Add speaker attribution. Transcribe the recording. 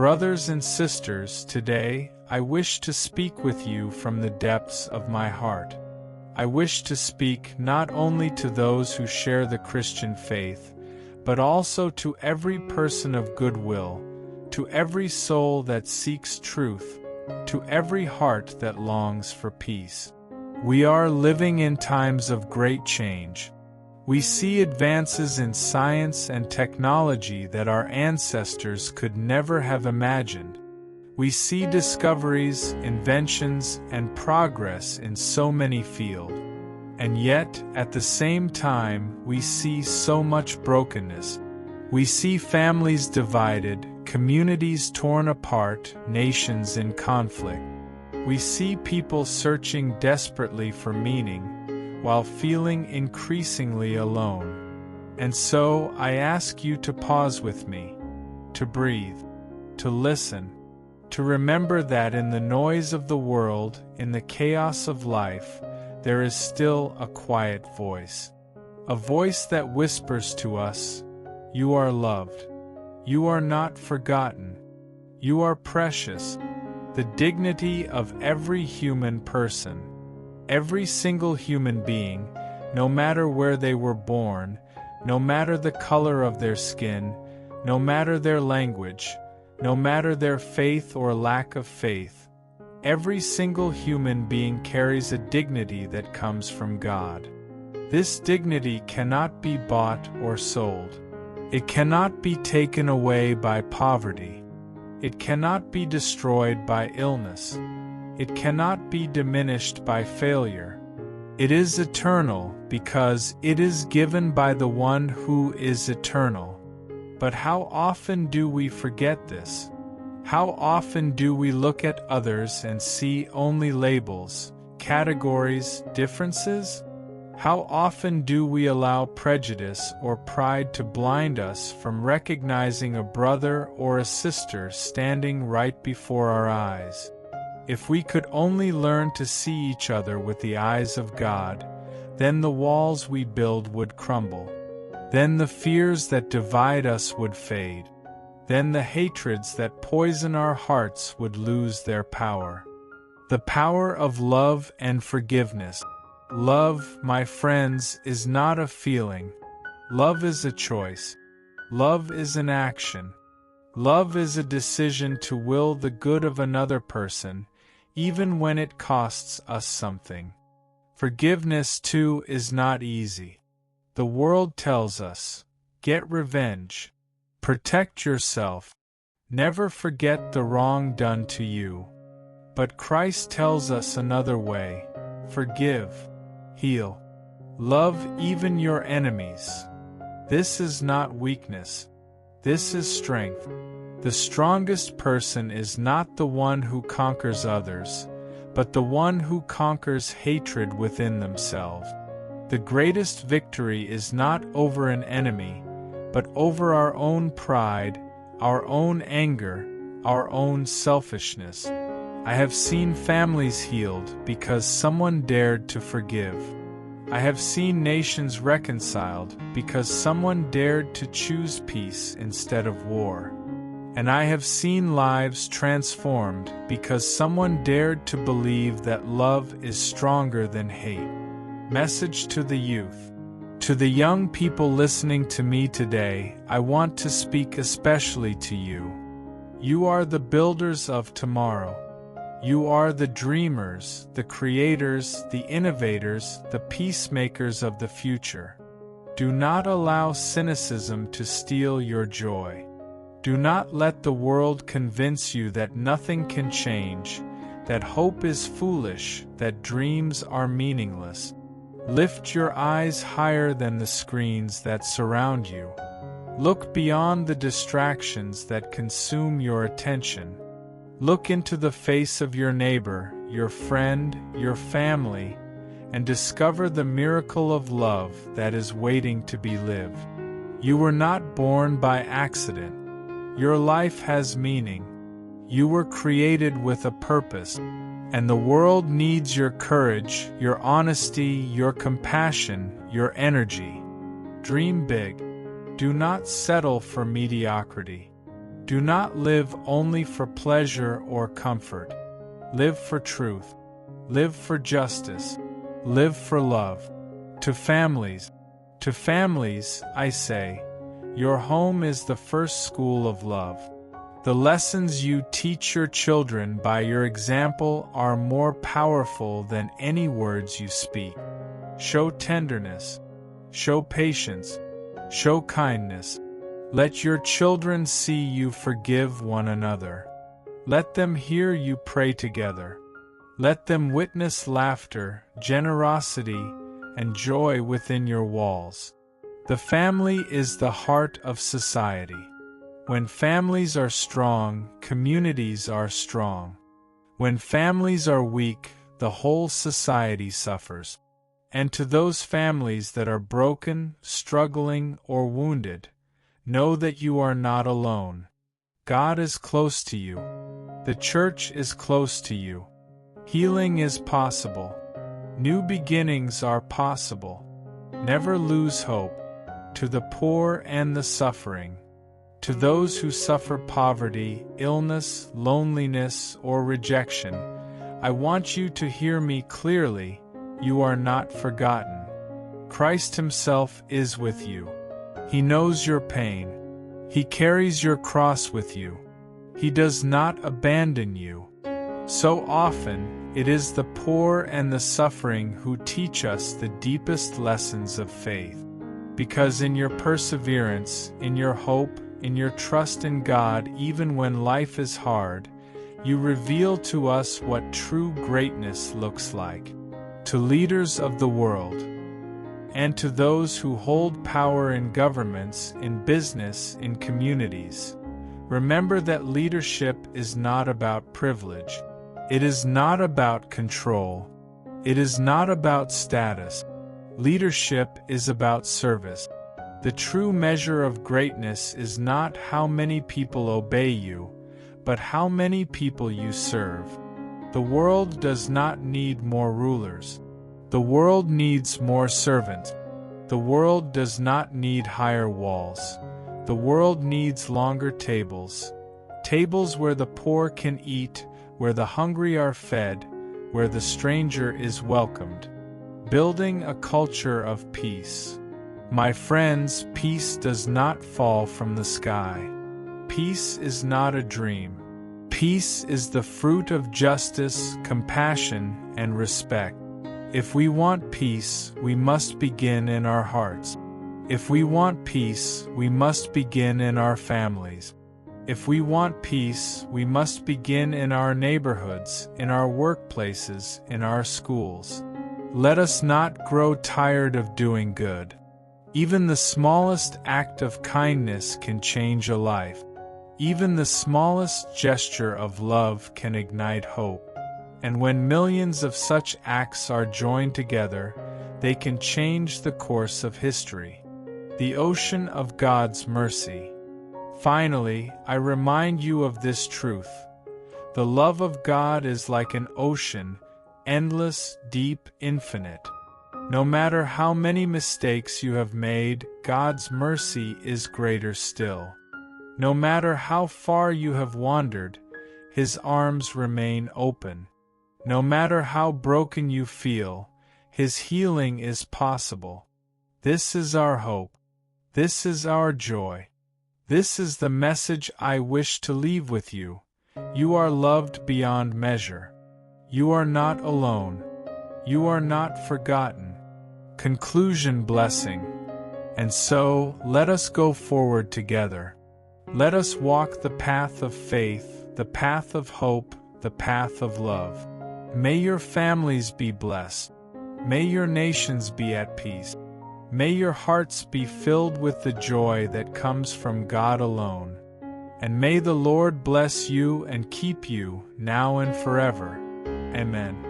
Speaker 1: Brothers and sisters, today, I wish to speak with you from the depths of my heart. I wish to speak not only to those who share the Christian faith, but also to every person of goodwill, to every soul that seeks truth, to every heart that longs for peace. We are living in times of great change. We see advances in science and technology that our ancestors could never have imagined. We see discoveries, inventions, and progress in so many fields. And yet, at the same time, we see so much brokenness. We see families divided, communities torn apart, nations in conflict. We see people searching desperately for meaning, while feeling increasingly alone. And so, I ask you to pause with me, to breathe, to listen, to remember that in the noise of the world, in the chaos of life, there is still a quiet voice. A voice that whispers to us, "You are loved. You are not forgotten. You are precious." The dignity of every human person. Every single human being, no matter where they were born, no matter the color of their skin, no matter their language, no matter their faith or lack of faith, every single human being carries a dignity that comes from God. This dignity cannot be bought or sold. It cannot be taken away by poverty. It cannot be destroyed by illness. It cannot be diminished by failure. It is eternal because it is given by the one who is eternal. But how often do we forget this? How often do we look at others and see only labels, categories, differences? How often do we allow prejudice or pride to blind us from recognizing a brother or a sister standing right before our eyes? If we could only learn to see each other with the eyes of God, then the walls we build would crumble. Then the fears that divide us would fade. Then the hatreds that poison our hearts would lose their power. The power of love and forgiveness. Love, my friends, is not a feeling. Love is a choice. Love is an action. Love is a decision to will the good of another person, even when it costs us something. Forgiveness, too, is not easy. The world tells us, get revenge, protect yourself, never forget the wrong done to you. But Christ tells us another way, forgive, heal, love even your enemies. This is not weakness. This is strength. The strongest person is not the one who conquers others, but the one who conquers hatred within themselves. The greatest victory is not over an enemy, but over our own pride, our own anger, our own selfishness. I have seen families healed because someone dared to forgive. I have seen nations reconciled because someone dared to choose peace instead of war. And I have seen lives transformed because someone dared to believe that love is stronger than hate. Message to the youth. To the young people listening to me today, I want to speak especially to you. You are the builders of tomorrow. You are the dreamers, the creators, the innovators, the peacemakers of the future. Do not allow cynicism to steal your joy. Do not let the world convince you that nothing can change, that hope is foolish, that dreams are meaningless. Lift your eyes higher than the screens that surround you. Look beyond the distractions that consume your attention. Look into the face of your neighbor, your friend, your family, and discover the miracle of love that is waiting to be lived. You were not born by accident. Your life has meaning. You were created with a purpose, and the world needs your courage, your honesty, your compassion, your energy. Dream big. Do not settle for mediocrity. Do not live only for pleasure or comfort. Live for truth. Live for justice. Live for love. To families, I say, your home is the first school of love. The lessons you teach your children by your example are more powerful than any words you speak. Show tenderness. Show patience. Show kindness. Let your children see you forgive one another. Let them hear you pray together. Let them witness laughter, generosity, and joy within your walls. The family is the heart of society. When families are strong, communities are strong. When families are weak, the whole society suffers. And to those families that are broken, struggling, or wounded, know that you are not alone. God is close to you. The church is close to you. Healing is possible. New beginnings are possible. Never lose hope. To the poor and the suffering, to those who suffer poverty, illness, loneliness, or rejection, I want you to hear me clearly. You are not forgotten. Christ Himself is with you. He knows your pain. He carries your cross with you. He does not abandon you. So often, it is the poor and the suffering who teach us the deepest lessons of faith. Because in your perseverance, in your hope, in your trust in God, even when life is hard, you reveal to us what true greatness looks like. To leaders of the world, and to those who hold power in governments, in business, in communities, remember that leadership is not about privilege. It is not about control. It is not about status. Leadership is about service. The true measure of greatness is not how many people obey you, but how many people you serve. The world does not need more rulers. The world needs more servants. The world does not need higher walls. The world needs longer tables. Tables where the poor can eat, where the hungry are fed, where the stranger is welcomed. Building a culture of peace. My friends, peace does not fall from the sky. Peace is not a dream. Peace is the fruit of justice, compassion, and respect. If we want peace, we must begin in our hearts. If we want peace, we must begin in our families. If we want peace, we must begin in our neighborhoods, in our workplaces, in our schools. Let us not grow tired of doing good. Even the smallest act of kindness can change a life. Even the smallest gesture of love can ignite hope. And when millions of such acts are joined together, they can change the course of history. The ocean of God's mercy. Finally, I remind you of this truth. The love of God is like an ocean, endless, deep, infinite. No matter how many mistakes you have made, God's mercy is greater still. No matter how far you have wandered, His arms remain open. No matter how broken you feel, His healing is possible. This is our hope. This is our joy. This is the message I wish to leave with you. You are loved beyond measure. You are not alone. You are not forgotten. Conclusion blessing. And so, let us go forward together. Let us walk the path of faith, the path of hope, the path of love. May your families be blessed. May your nations be at peace. May your hearts be filled with the joy that comes from God alone. And may the Lord bless you and keep you now and forever. Amen.